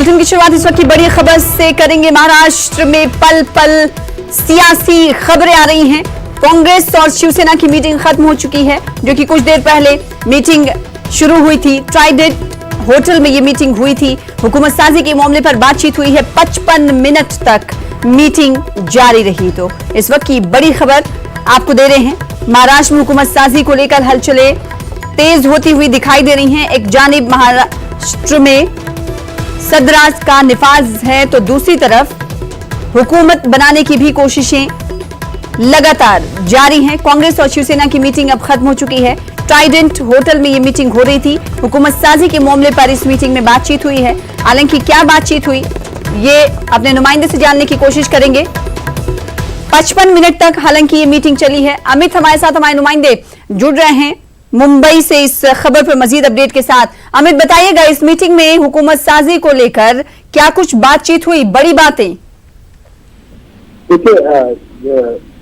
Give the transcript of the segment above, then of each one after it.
Bulletin की शुरुआत इस वक्त की बड़ी खबर से करेंगे। महाराष्ट्र में पल पल सियासी खबरें आ रही हैं। कांग्रेस और शिवसेना की मीटिंग खत्म हो चुकी है, जो कि कुछ देर पहले मीटिंग शुरू हुई थी। ट्राइडेंट होटल में ये मीटिंग हुई थी। हुकूमत साजी के मामले पर बातचीत हुई है। 55 मिनट तक मीटिंग जारी रही। तो इस वक्त की बड़ी खबर आपको दे रहे हैं। महाराष्ट्र में हुकूमत साजी को लेकर हलचलें तेज होती हुई दिखाई दे रही हैं। एक जानिब महाराष्ट्र में सदराज का निफाज है, तो दूसरी तरफ हुकूमत बनाने की भी कोशिशें लगातार जारी हैं। कांग्रेस और शिवसेना की मीटिंग अब खत्म हो चुकी है। ट्राइडेंट होटल में ये मीटिंग हो रही थी। हुकूमत साजी के मामले पर इस मीटिंग में बातचीत हुई है। हालांकि क्या बातचीत हुई, ये अपने नुमाइंदे से जानने की कोशिश करेंगे। 55 मिनट तक हालांकि ये मीटिंग चली है। अमित हमारे साथ, हमारे नुमाइंदे जुड़ रहे हैं मुंबई से इस खबर पर मजीद अपडेट के साथ। अमित, बताइएगा इस मीटिंग में हुकूमत साजी को लेकर क्या कुछ बातचीत हुई, बड़ी बातें? देखिए,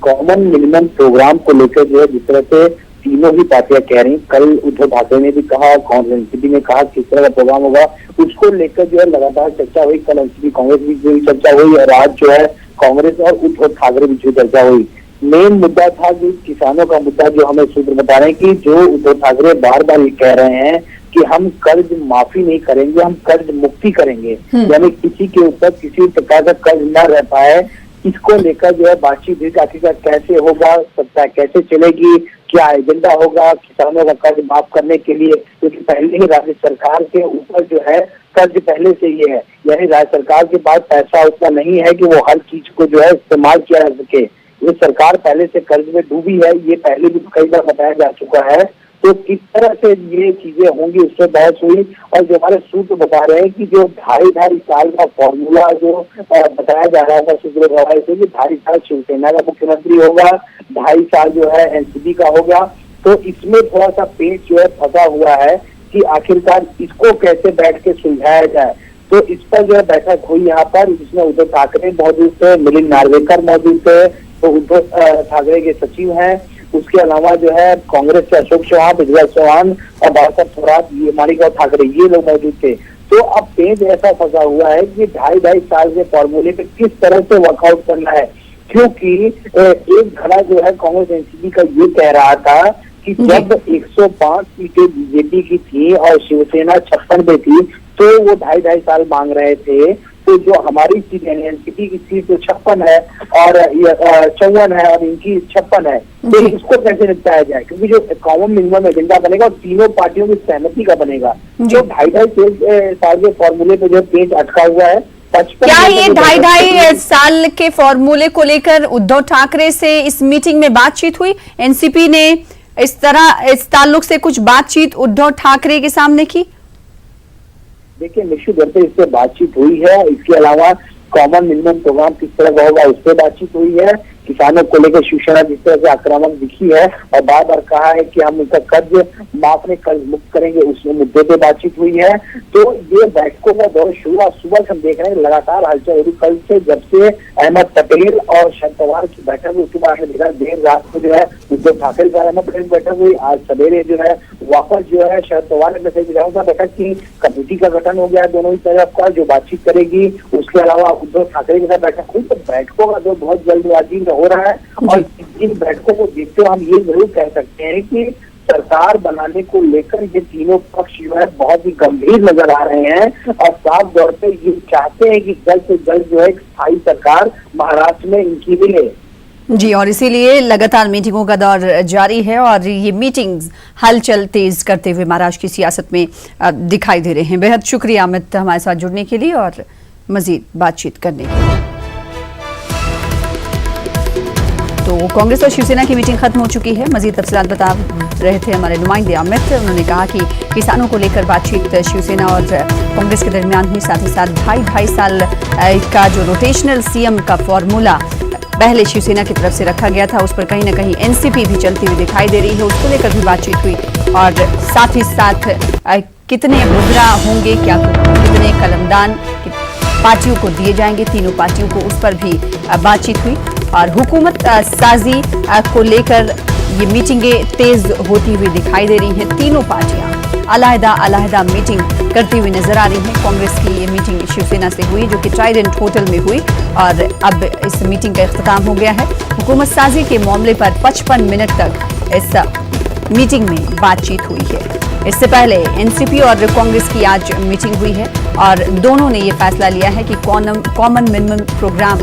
कॉमन मिनिमम प्रोग्राम को लेकर जो है जिस तरह से तीनों ही पार्टियां कह रही, कल उद्धव ठाकरे ने भी कहा, कांग्रेस एनसीपी ने कहा किस तरह का प्रोग्राम होगा, उसको लेकर जो है लगातार चर्चा हुई। कल एनसीपी कांग्रेस बीच में चर्चा हुई और आज जो है कांग्रेस और उद्धव ठाकरे बीच में चर्चा हुई। मेन मुद्दा था कि किसानों का मुद्दा, जो हमें सूत्र बता रहे हैं कि जो उद्धव ठाकरे बार बार ये कह रहे हैं कि हम कर्ज माफी नहीं करेंगे, हम कर्ज मुक्ति करेंगे, यानी किसी के ऊपर किसी प्रकार का कर्ज न रह पाए। इसको लेकर जो है बातचीत हुई। आखिरकार कैसे होगा, सत्ता कैसे चलेगी, क्या एजेंडा होगा किसानों का कर्ज माफ करने के लिए, क्योंकि पहले ही राज्य सरकार के ऊपर जो है कर्ज पहले से ही है, यानी राज्य सरकार के पास पैसा उतना नहीं है कि वो हर चीज को जो है इस्तेमाल किया जा सके। ये सरकार पहले से कर्ज में डूबी है, ये पहले भी कई बार बताया जा चुका है। तो किस तरह से ये चीजें होंगी, उससे बहस हुई। और जो हमारे सूत्र बता रहे हैं कि जो 2.5 साल का फॉर्मूला जो बताया जा रहा था सूत्रों के हवाले से, कि 2.5 साल शिवसेना का मुख्यमंत्री होगा, 2.5 साल जो है एनसीपी का होगा। तो इसमें थोड़ा सा पेच जो है फंसा हुआ है कि आखिरकार इसको कैसे बैठ के सुलझाया जाए। तो इस पर जो है बैठक हुई यहाँ पर, जिसमें उद्धव ठाकरे मौजूद थे, मिलिंद नार्वेकर मौजूद थे, तो उद्धव ठाकरे के सचिव हैं। उसके अलावा जो है कांग्रेस से अशोक चौहान, बिजला चौहान और बालकर थोराट, ये माणिकराव ठाकरे, ये लोग मौजूद थे। तो अब पेज ऐसा फंसा हुआ है कि 2.5 साल के फॉर्मूले पे किस तरह से वर्कआउट करना है, क्योंकि एक घड़ा जो है कांग्रेस एनसीपी का ये कह रहा था कि जब 105 सीटें बीजेपी की थी और शिवसेना 56 पे थी, तो वो 2.5 साल मांग रहे थे। तो जो हमारी सीट एनसीपी की सीट तो 56 है और 54 है और इनकी 56 है, तो इसको कैसे निपटाया जाए, क्योंकि जो कॉमन मिनिमम एजेंडा बनेगा और तीनों पार्टियों की सहमति का बनेगा। जो 2.5 साल के फॉर्मूले पे जो पेच अटका हुआ है, क्या ये 2.5 साल के फॉर्मूले को लेकर उद्धव ठाकरे से इस मीटिंग में बातचीत हुई? एनसीपी ने इस ताल्लुक से कुछ बातचीत उद्धव ठाकरे के सामने की? देखिए, निश्चित रूप से इससे बातचीत हुई है। इसके अलावा कॉमन मिनिमम प्रोग्राम किस तरह का होगा, उस पर बातचीत हुई है। किसानों को लेकर शिवसेना जिस तरह से आक्रामक दिखी है और बार बार कहा है कि हम उनका कर्ज माफ नहीं, कर्ज मुक्त करेंगे, उस मुद्दे पे बातचीत हुई है। तो ये बैठकों का दौर शुरुआत सुबह से हम देख रहे हैं, लगातार हलचल हो रही। कल से जब से अहमद पटेल और शरद पवार की बैठक हुई, उसके बाद देखा देर रात को जो है उद्धव ठाकरे का अहमद पटेल बैठक हुई। आज सवेरे जो है वापस जो है शरद पवार ने मैसेज दिया था बैठक की, कमेटी का गठन हो गया है दोनों ही तरफ का, जो बातचीत करेगी। उसके अलावा उद्धव ठाकरे के साथ बैठक हुई। तो बैठकों का दौर बहुत जल्दबाजी हो रहा है और इन बैठकों को देखते हुए हम ये जरूर कह सकते हैं कि सरकार बनाने को लेकर ये तीनों पक्ष जो है बहुत ही गंभीर नजर आ रहे हैं और साफ तौर पे ये चाहते हैं कि जल्द से जल्द जो है स्थायी सरकार महाराष्ट्र में इनकी मिले। जी, और इसीलिए लगातार मीटिंगों का दौर जारी है और ये मीटिंग्स हलचल तेज करते हुए महाराष्ट्र की सियासत में दिखाई दे रहे हैं। बेहद शुक्रिया अमित हमारे साथ जुड़ने के लिए और मजीद बातचीत करने के लिए। तो कांग्रेस और शिवसेना की मीटिंग खत्म हो चुकी है। मजीद तफसीलात बता रहे थे हमारे नुमाइंदे अमित। उन्होंने कहा कि किसानों को लेकर बातचीत शिवसेना और कांग्रेस के दरमियान हुई। साथ ही साथ 2.5 साल का जो रोटेशनल सीएम का फॉर्मूला पहले शिवसेना की तरफ से रखा गया था, उस पर कहीं ना कहीं एनसीपी भी चलती हुई दिखाई दे रही है, उसको लेकर भी बातचीत हुई। और साथ ही साथ कितने मुद्रा होंगे, क्या कितने कलमदान पार्टियों को दिए जाएंगे, तीनों पार्टियों को, उस पर भी बातचीत हुई। और हुकूमत साजी को लेकर ये मीटिंगें तेज होती हुई दिखाई दे रही हैं तीनों पार्टियां। अलग-अलग मीटिंग करती हुई नजर आ रही हैं। कांग्रेस की ये मीटिंग शिवसेना से हुई, जो कि ट्राइडेंट होटल में हुई और अब इस मीटिंग का इख्तिताम हो गया है। हुकूमत साजी के मामले पर 55 मिनट तक इस मीटिंग में बातचीत हुई है। इससे पहले एनसीपी और कांग्रेस की आज मीटिंग हुई है और दोनों ने ये फैसला लिया है कि कॉमन मिनिमम प्रोग्राम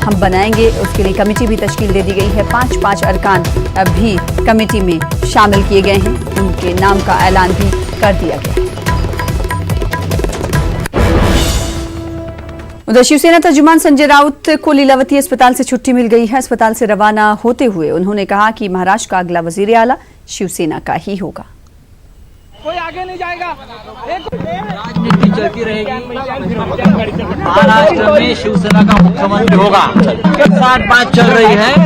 हम बनाएंगे। उसके लिए कमेटी भी तश्कील दे दी गई है। 5 अरकान भी कमेटी में शामिल किए गए हैं। उनके नाम का ऐलान भी कर दिया गया है। उधर शिवसेना तर्जुमान संजय राउत को लीलावती अस्पताल से छुट्टी मिल गई है। अस्पताल से रवाना होते हुए उन्होंने कहा कि महाराष्ट्र का अगला वजीर आला शिवसेना का ही होगा। कोई आगे नहीं जाएगा। राजनीति चलती रहेगी। महाराष्ट्र में शिवसेना का मुख्यमंत्री होगा। 60 बात चल रही है।